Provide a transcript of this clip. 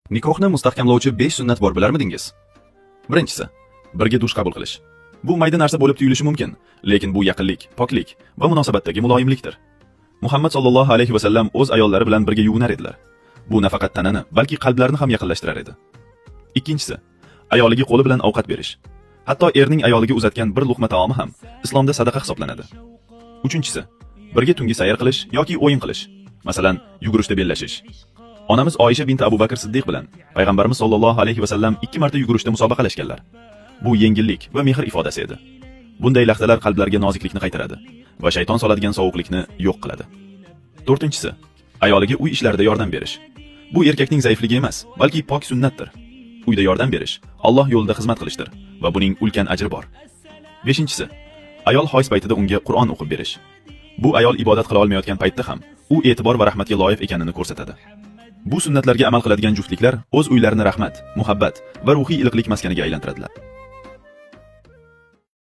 Nikohni mustahkamlovchi 5 sunnat bor bilarmidingiz? Birinchisi, birga dush qabul qilish. Bu mayda narsa bo'lib tuyulishi mumkin, lekin bu yaqinlik, poklik va munosabatdagi muloyimlikdir. Muhammad sallallohu alayhi va sallam o'z ayollari bilan birga yuvinar edilar. Bu nafaqat tanani, balki qalblarni ham yaqinlashtirar edi. Ikkinchisi, ayoliga qo'li bilan ovqat berish. Hatto erning ayoliga uzatgan bir luqma taomi ham islomda sadaqa hisoblanadi. Uchinchisi, birga tungi sayr qilish yoki o'yin qilish. Masalan, yugurishda bellashish. Onamiz Oysha bint Abu Bakr Siddiq bilan payg'ambarimiz sollallohu alayhi va sallam 2 marta yugurishda musobaqalashganlar. Bu yengillik va mehr ifodasi edi. Bunday lahzalar qalblarga noziklikni qaytaradi va shayton soladigan sovuqlikni yo'q qiladi. To'rtinchisi, ayoliga uy ishlarida yordam berish. Bu erkakning zaifligi emas, balki pok sunnatdir. Uyda yordam berish Alloh yo'lida xizmat qilishdir va buning ulkan ajri bor. Beshinchisi, ayol hoys paytida unga Qur'on o'qib berish. Bu ayol ibodat qila olmayotgan paytda ham u e'tibor va rahmatga loyiq ekanini ko'rsatadi. Bu sunnatlarga amal qiladigan juftliklar o'z uylarini rahmat, muhabbat va ruhiy iliqlik maskaniga aylantiradilar.